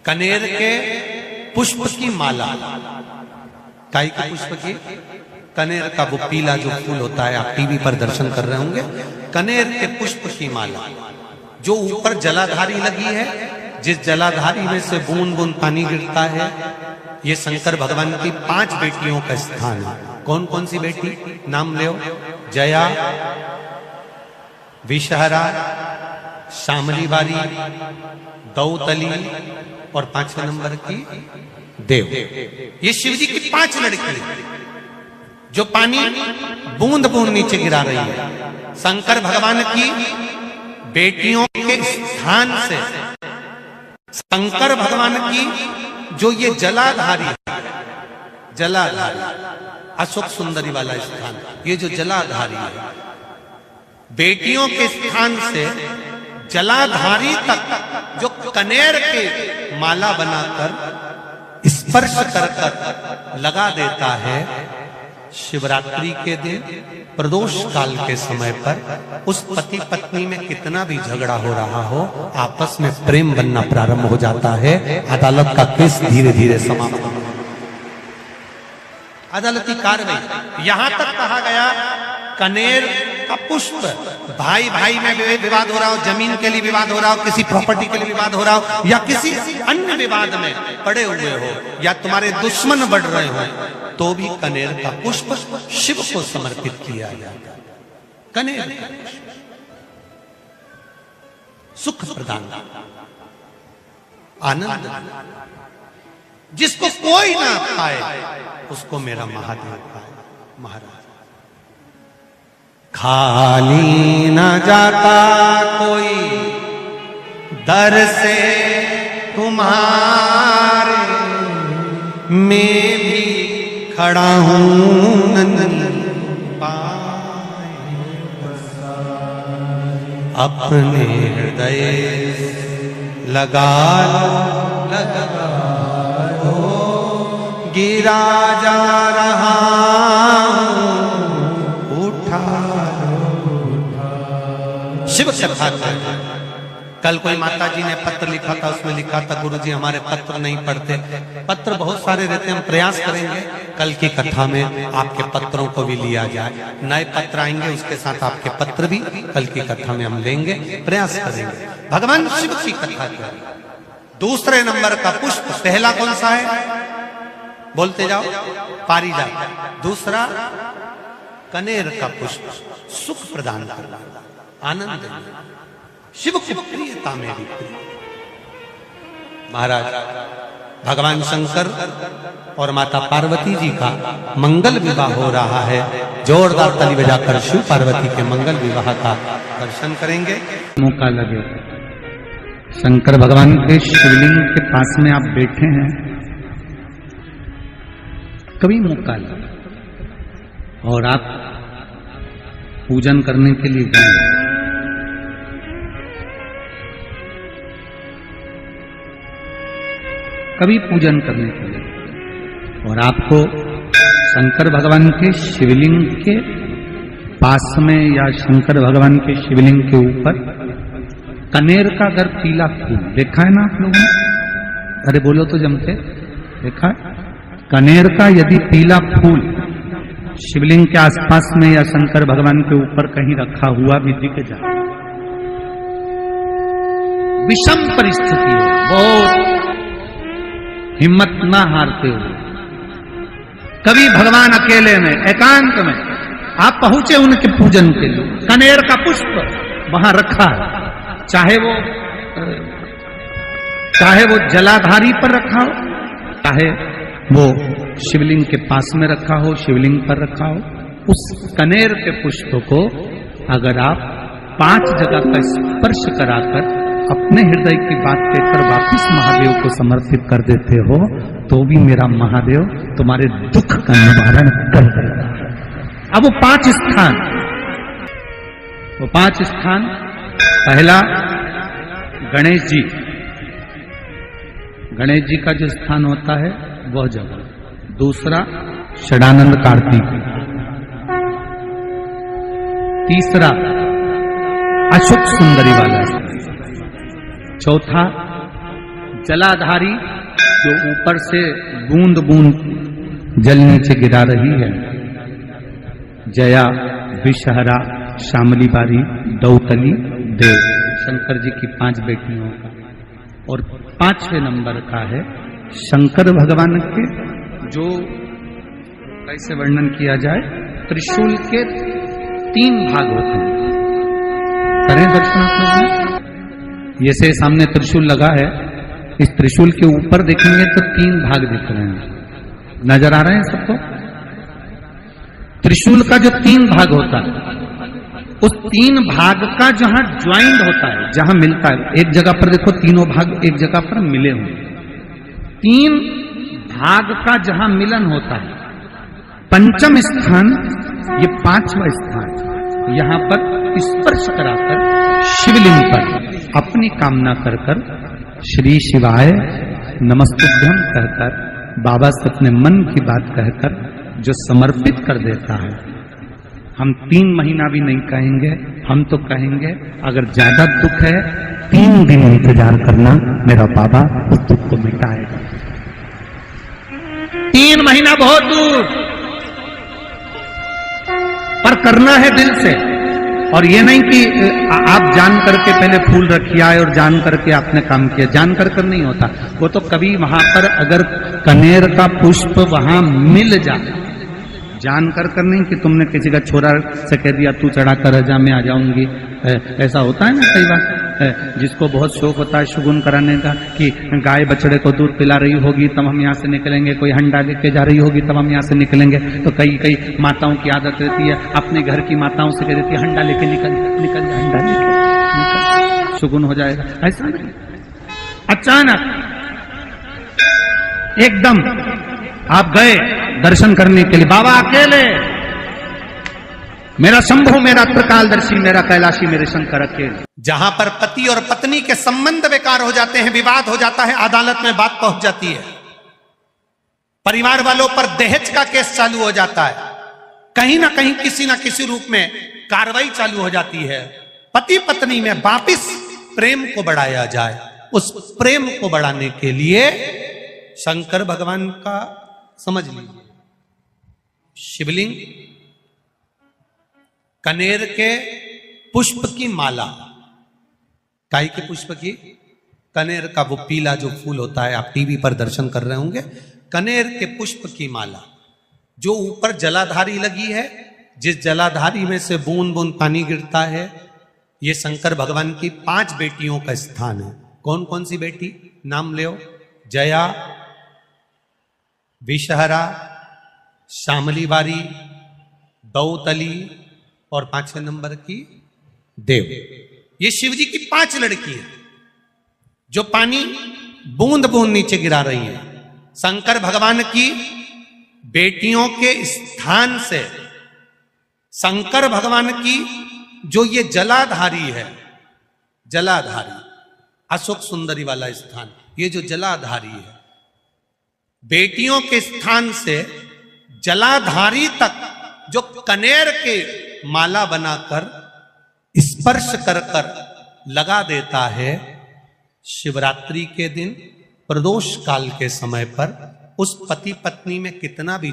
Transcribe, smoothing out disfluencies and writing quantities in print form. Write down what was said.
कनेर के पुष्प की माला। काय के पुष्प की? कनेर का वो पीला जो फूल होता है, आप टीवी पर दर्शन कर रहे होंगे। कनेर के पुष्प की माला जो ऊपर जलाधारी लगी है, जिस जलाधारी में से बूंद बूंद पानी गिरता है, ये शंकर भगवान की 5 बेटियों का स्थान है। कौन कौन सी बेटी? नाम लो। जया, विषहरा, शामली बारी, दौतली और 5वें नंबर की देव। ये शिव जी की 5 लड़की जो पानी बूंद बूंद नीचे गिरा रही है। शंकर भगवान की बेटियों के स्थान से शंकर भगवान की जो ये जलाधारी है, जलाधारी अशोक सुंदरी वाला स्थान, ये जो जलाधारी है, बेटियों के स्थान से जलाधारी तक जो कनेर के माला बनाकर स्पर्श कर कर लगा देता है, शिवरात्रि के दिन प्रदोष काल के समय पर उस पति पत्नी में कितना भी झगड़ा हो रहा हो, आपस में प्रेम बनना प्रारंभ हो जाता है। अदालत का केस धीरे धीरे समाप्त हो, अदालती कार्रवाई। यहां तक कहा गया कनेर का पुष्प, भाई भाई में विवाद हो रहा हो, जमीन के लिए विवाद हो रहा हो, किसी प्रॉपर्टी के लिए विवाद हो रहा हो, या किसी अन्य विवाद में पड़े हुए हो, या तुम्हारे दुश्मन बढ़ रहे हो, तो भी कनेर का पुष्प शिव को समर्पित किया जाता। कनेर का पुष्प सुख प्रदान, आनंद, जिसको कोई ना पाए उसको मेरा महादेव पाए। महाराज खाली न जाता कोई दर से तुम्हारे, मैं भी खड़ा हूं नंदी पाए, अपने हृदय लगा लो, गिरा जा रहा उठा लो। शिव कथा कल कोई माता जी ने पत्र लिखा था, उसमें लिखा था गुरुजी हमारे पत्र नहीं पढ़ते। पत्र बहुत सारे रहते हैं, हम प्रयास करेंगे कल की कथा में आपके पत्रों को भी लिया जाए। नए पत्र आएंगे, उसके साथ आपके पत्र भी कल की कथा में हम लेंगे, प्रयास करेंगे। भगवान शिव की कथा क्या? दूसरे नंबर का पुष्प, पहला कौन सा है? बोलते जाओ। पारिजात। दूसरा कनेर का पुष्प, सुख प्रदान करना, आनंद, शिव की प्रियता मेरी प्रिय। महाराज भगवान शंकर और माता पार्वती जी का मंगल विवाह हो रहा है। जोरदार ताली बजाकर शिव पार्वती के मंगल विवाह का दर्शन करेंगे। मौका लगे, शंकर भगवान के शिवलिंग के पास में आप बैठे हैं, कभी मौका लगे और आप पूजन करने के लिए गए, कभी पूजन करने के लिए, और आपको शंकर भगवान के शिवलिंग के पास में या शंकर भगवान के शिवलिंग के ऊपर कनेर का अगर पीला फूल देखा है ना आप लोगों ने? अरे बोलो तो जमते, देखा है? कनेर का यदि पीला फूल शिवलिंग के आसपास में या शंकर भगवान के ऊपर कहीं रखा हुआ भी दिख जाए, विषम परिस्थिति हो, बहुत हिम्मत ना हारते हुए कभी भगवान अकेले में एकांत में आप पहुंचे उनके पूजन के लिए, कनेर का पुष्प वहां रखा है, चाहे वो जलाधारी पर रखा हो, चाहे वो शिवलिंग के पास में रखा हो, शिवलिंग पर रखा हो, उस कनेर के पुष्प को अगर आप 5 जगह का स्पर्श कराकर अपने हृदय की बात कहकर वापिस महादेव को समर्पित कर देते हो, तो भी मेरा महादेव तुम्हारे दुख का निवारण कर देगा। अब वो 5 स्थान, पहला गणेश जी, गणेश जी का जो स्थान होता है वह जगह। दूसरा षडानंद कार्तिक, तीसरा अशोक सुंदरी वाला, चौथा जलाधारी जो ऊपर से बूंद बूंद जल नीचे गिरा रही है, जया, विषहरा, शामली बारी, दौतली, देव, शंकर जी की 5 बेटियों का। और 5वें नंबर का है शंकर भगवान के, जो कैसे वर्णन किया जाए, त्रिशूल के 3 भाग होते हैं। करें दर्शन आप लोग? ये से सामने त्रिशूल लगा है, इस त्रिशूल के ऊपर देखेंगे तो 3 भाग दिख रहे हैं, नजर आ रहे हैं सबको? त्रिशूल का जो 3 भाग होता है, उस 3 भाग का जहां ज्वाइंट होता है, जहां मिलता है, एक जगह पर देखो तीनों भाग एक जगह पर मिले हुए, 3 भाग का जहां मिलन होता है, 5वां स्थान, ये 5वां स्थान, यहां पर स्पर्श कराकर शिवलिंग पर अपनी कामना कर कर श्री शिवाय नमस्तुभ्यम कहकर, बाबा से अपने मन की बात कहकर जो समर्पित कर देता है। हम 3 महीना भी नहीं कहेंगे, हम तो कहेंगे अगर ज्यादा दुख है 3 दिन इंतजार करना, मेरा बाबा उस दुख को मिटाएगा। 3 महीना बहुत दूर, पर करना है दिल से। और ये नहीं कि आप जान करके पहले फूल रखिए आए और जान करके आपने काम किया, जान कर नहीं होता वो तो। कभी वहां पर अगर कनेर का पुष्प वहां मिल जाए, जान कर नहीं कि तुमने किसी का छोरा से कह दिया तू चढ़ा कर जा मैं आ जाऊंगी, ऐसा होता है ना कई बार। जिसको बहुत शौक होता है शगुन कराने का कि गाय बछड़े को दूध पिला रही होगी तब हम यहाँ से निकलेंगे, कोई हंडा लेके जा रही होगी तब हम यहाँ से निकलेंगे, तो कई माताओं की आदत रहती है, अपने घर की माताओं से कह देती है हंडा लेके निकल जा, हंडा लेके शगुन हो जाएगा। ऐसा नहीं, अचानक एकदम आप गए दर्शन करने के लिए, बाबा अकेले, मेरा शंभु, मेरा त्रिकालदर्शी, मेरा कैलाशी, मेरे शंकर अकेले। जहां पर पति और पत्नी के संबंध बेकार हो जाते हैं, विवाद हो जाता है, अदालत में बात पहुंच जाती है, परिवार वालों पर दहेज का केस चालू हो जाता है, कहीं ना कहीं किसी ना किसी रूप में कार्रवाई चालू हो जाती है, पति पत्नी में वापिस प्रेम को बढ़ाया जाए, उस प्रेम को बढ़ाने के लिए शंकर भगवान का समझ लीजिए शिवलिंग, कनेर के पुष्प की माला, काय के पुष्प की, कनेर का वो पीला जो फूल होता है, आप टीवी पर दर्शन कर रहे होंगे, कनेर के पुष्प की माला, जो ऊपर जलाधारी लगी है, जिस जलाधारी में से बूंद बूंद पानी गिरता है, ये शंकर भगवान की 5 बेटियों का स्थान है। कौन कौन सी बेटी नाम ले? जया, विषहरा, शामली बारी, दौतली और 5वें नंबर की देव। ये शिव जी की 5 लड़की है जो पानी बूंद बूंद नीचे गिरा रही है। शंकर भगवान की बेटियों के स्थान से शंकर भगवान की जो ये जलाधारी है, जलाधारी अशोक सुंदरी वाला स्थान, ये जो जलाधारी है, बेटियों के स्थान से जलाधारी तक जो कनेर के माला बनाकर स्पर्श कर कर लगा देता है, शिवरात्रि के दिन प्रदोष काल के समय पर उस पति पत्नी में कितना भी